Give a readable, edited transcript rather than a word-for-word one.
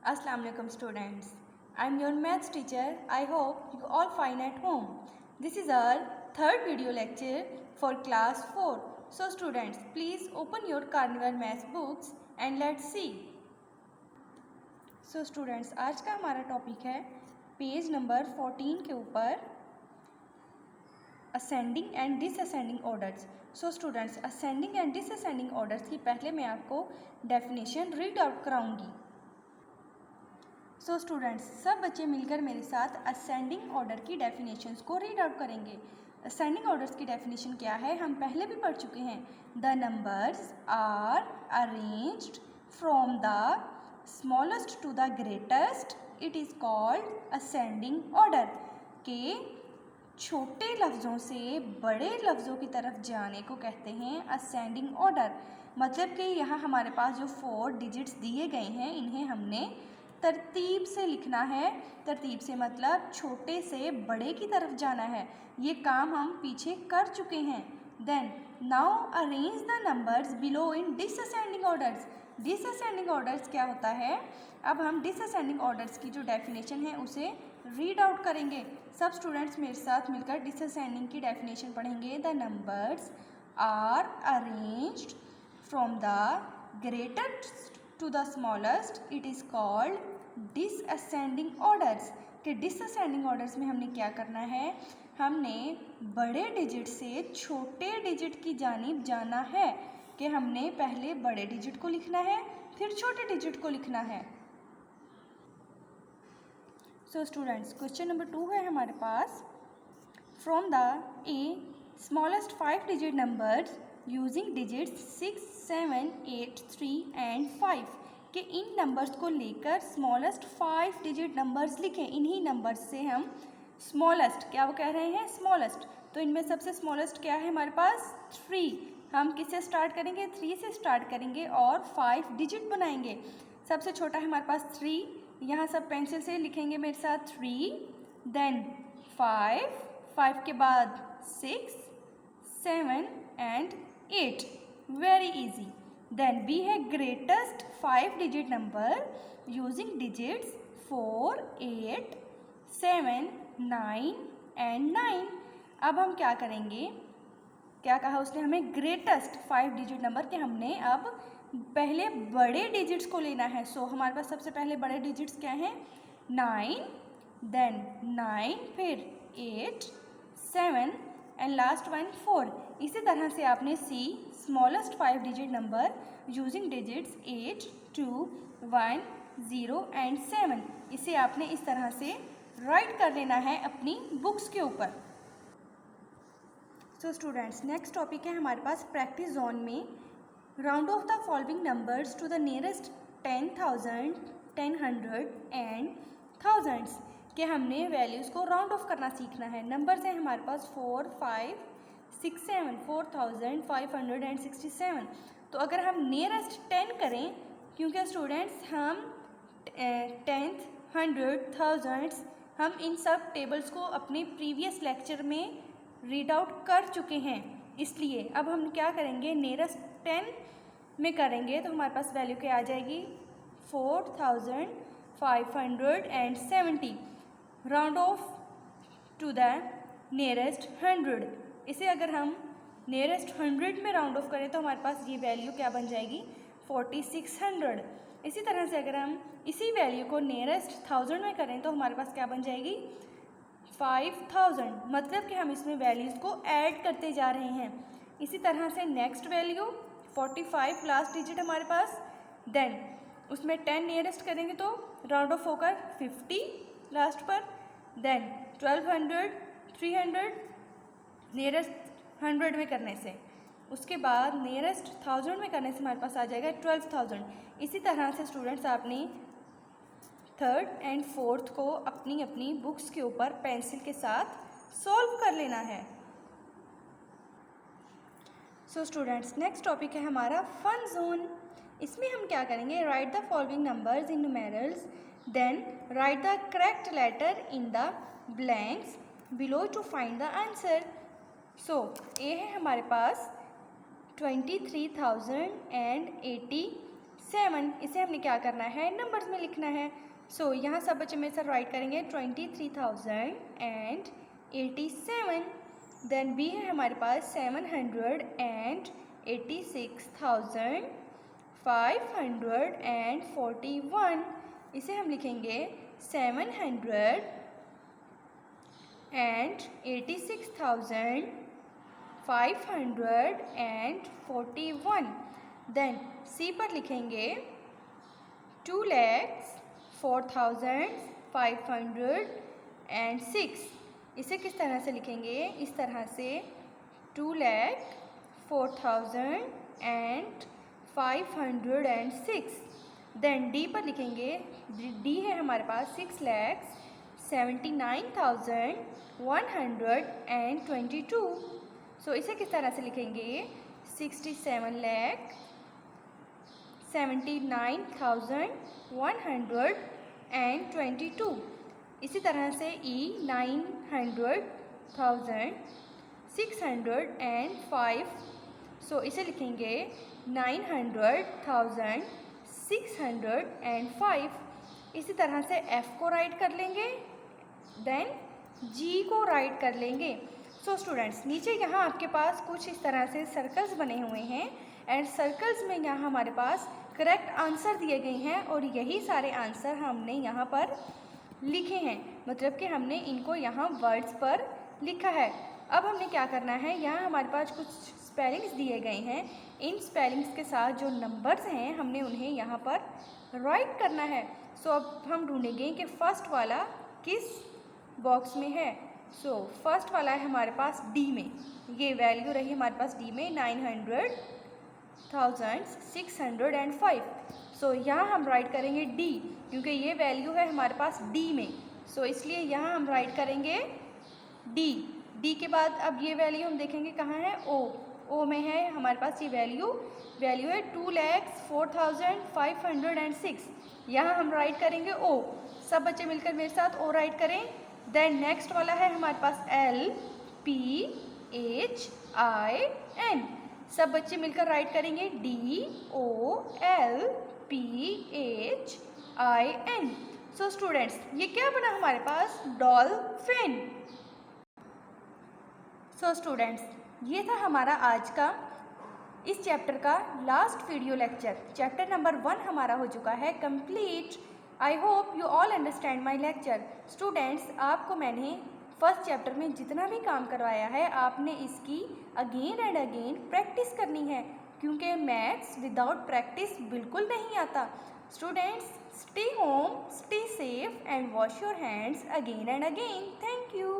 Assalamu alaikum students. I'm your maths teacher. I hope you all fine at home. This is our third video lecture for class 4. So students, please open your Carnival maths books and let's see. So students, आज का हमारा topic है page number 14 के ऊपर ascending and descending orders. So students, ascending and descending orders की पहले मैं आपको डेफिनेशन रीड आउट कराऊंगी. सो स्टूडेंट्स, सब बच्चे मिलकर मेरे साथ असेंडिंग ऑर्डर की डेफिनेशंस को रीड आउट करेंगे. असेंडिंग ऑर्डर्स की डेफिनेशन क्या है हम पहले भी पढ़ चुके हैं. The numbers are arranged from the smallest to the greatest, it is called ascending order. के छोटे लफ्ज़ों से बड़े लफ्ज़ों की तरफ जाने को कहते हैं असेंडिंग ऑर्डर. मतलब कि यहाँ हमारे पास जो 4 डिजिट्स दिए गए हैं इन्हें हमने तरतीब से लिखना है. तरतीब से मतलब छोटे से बड़े की तरफ जाना है. ये काम हम पीछे कर चुके हैं. Then now arrange the numbers below in descending orders. Descending orders क्या होता है? अब हम डिसअसेंडिंग ऑर्डर्स की जो डेफिनेशन है उसे रीड आउट करेंगे. सब स्टूडेंट्स मेरे साथ मिलकर डिसअसेंडिंग की डेफिनेशन पढ़ेंगे. The numbers are arranged from the greatest to the smallest, it is called descending orders. कि डिसअसेंडिंग ऑर्डर्स में हमने क्या करना है? हमने बड़े डिजिट से छोटे डिजिट की जानिब जाना है. कि हमने पहले बड़े डिजिट को लिखना है फिर छोटे डिजिट को लिखना है. सो स्टूडेंट्स, क्वेश्चन नंबर 2 है हमारे पास. From the A smallest 5 digit numbers using digits 6, 7, 8, 3 and 5. कि इन नंबर्स को लेकर स्मॉलेस्ट 5 डिजिट नंबर्स लिखें. इन्हीं नंबर्स से हम स्मॉलेस्ट, क्या वो कह रहे हैं स्मॉलेस्ट, तो इनमें सबसे स्मॉलेस्ट क्या है हमारे पास 3. हम किससे स्टार्ट करेंगे? 3 से स्टार्ट करेंगे और 5 डिजिट बनाएंगे. सबसे छोटा है हमारे पास 3. यहाँ सब पेंसिल से लिखेंगे मेरे साथ 3, देन 5 के बाद 6, 7 and 8. Very easy. Then B है greatest 5 digit number using digits 4, 8, 7, 9 and 9. अब हम क्या करेंगे? क्या कहा उसने हमें? ग्रेटेस्ट 5 डिजिट नंबर के हमने अब पहले बड़े डिजिट्स को लेना है. सो हमारे पास सबसे पहले बड़े डिजिट्स क्या हैं? 9, देन 9, फिर 8, 7 एंड लास्ट वन 4. इसी तरह से आपने C smallest 5 digit number using digits 8, 2, 1, 0 and 7. इसे आपने इस तरह से राइट कर लेना है अपनी बुक्स के ऊपर. सो स्टूडेंट्स, नेक्स्ट टॉपिक है हमारे पास प्रैक्टिस जोन में. Round off the following numbers to the nearest 10,000, 100 and thousands. कि हमने वैल्यूज़ को राउंड ऑफ करना सीखना है. नंबर्स हैं हमारे पास 4, 5, 6, 7, 4567. तो अगर हम नियरेस्ट 10 करें, क्योंकि स्टूडेंट्स हम 10th, 100, थाउजेंड्स हम इन सब टेबल्स को अपने प्रीवियस लेक्चर में रीड आउट कर चुके हैं, इसलिए अब हम क्या करेंगे? नियरेस्ट 10 में करेंगे तो हमारे पास वैल्यू क्या आ जाएगी? 4570. Round off to the nearest 100. इसे अगर हम नियरेस्ट 100 में राउंड ऑफ करें तो हमारे पास ये वैल्यू क्या बन जाएगी? 4600. इसी तरह से अगर हम इसी वैल्यू को नियरेस्ट 1000 में करें तो हमारे पास क्या बन जाएगी? 5000. मतलब कि हम इसमें वैल्यूज़ को ऐड करते जा रहे हैं. इसी तरह से नेक्स्ट वैल्यू 45 लास्ट डिजिट हमारे पास, देन उसमें 10 नियरेस्ट करेंगे तो राउंड ऑफ होकर 50 लास्ट पर, देन 1200, 300 नियरेस्ट 100 में करने से, उसके बाद नियरेस्ट 1000 में करने से हमारे पास आ जाएगा 12,000. इसी तरह से स्टूडेंट्स आपने 3rd एंड 4th को अपनी अपनी बुक्स के ऊपर पेंसिल के साथ सॉल्व कर लेना है. सो स्टूडेंट्स, नेक्स्ट टॉपिक है हमारा फन जोन. इसमें हम क्या करेंगे? Right the following numbers in numerals, then write the correct letter in the blanks below to find the answer. So A है हमारे पास 23,087. 7, इसे हमने क्या करना है, नंबर्स में लिखना है। सो यहाँ सब बच्चे मेरे साथ राइट करेंगे 23,087। देन बी है हमारे पास 786,541। इसे हम लिखेंगे 786,541। देन सी पर लिखेंगे 2,04,506। इसे किस तरह से लिखेंगे, इस तरह से 2,04,506। देन डी पर लिखेंगे, डी है हमारे पास 6,79,122। सो इसे किस तरह से लिखेंगे, 67,79,122। इसी तरह से ई 900,605। सो इसे लिखेंगे 900,605। इसी तरह से एफ़ को राइट कर लेंगे, देन जी को राइट कर लेंगे। सो स्टूडेंट्स, नीचे यहाँ आपके पास कुछ इस तरह से सर्कल्स बने हुए हैं एंड सर्कल्स में यहाँ हमारे पास करेक्ट आंसर दिए गए हैं और यही सारे आंसर हमने यहाँ पर लिखे हैं, मतलब कि हमने इनको यहाँ वर्ड्स पर लिखा है। अब हमने क्या करना है, यहाँ हमारे पास कुछ स्पेलिंग्स दिए गए हैं, इन स्पेलिंग्स के साथ जो नंबर्स हैं हमने उन्हें यहाँ पर राइट करना है। सो अब हम ढूंढेंगे कि फर्स्ट वाला किस बॉक्स में है। सो फर्स्ट वाला है हमारे पास डी में, ये वैल्यू रही हमारे पास डी में 900,605। सो यहाँ हम राइट करेंगे डी, क्योंकि ये वैल्यू है हमारे पास डी में। सो इसलिए यहाँ हम राइट करेंगे डी। डी के बाद अब ये वैल्यू हम देखेंगे कहाँ है, ओ में है हमारे पास ये वैल्यू है 2,04,506। यहाँ हम राइट करेंगे ओ। सब बच्चे मिलकर मेरे साथ ओ राइट करें। देन नेक्स्ट वाला है हमारे पास LPHIN। सब बच्चे मिलकर राइट करेंगे DOLPHIN। सो स्टूडेंट्स, ये क्या बना हमारे पास, डॉल्फिन। सो स्टूडेंट्स, ये था हमारा आज का इस चैप्टर का last video lecture. Chapter number 1 हमारा हो चुका है complete. I hope you all understand my lecture. Students, आपको मैंने फर्स्ट चैप्टर में जितना भी काम करवाया है आपने इसकी अगेन एंड अगेन प्रैक्टिस करनी है, क्योंकि मैथ्स विदाउट प्रैक्टिस बिल्कुल नहीं आता। Students, stay home, stay safe and wash your hands again and again. Thank you.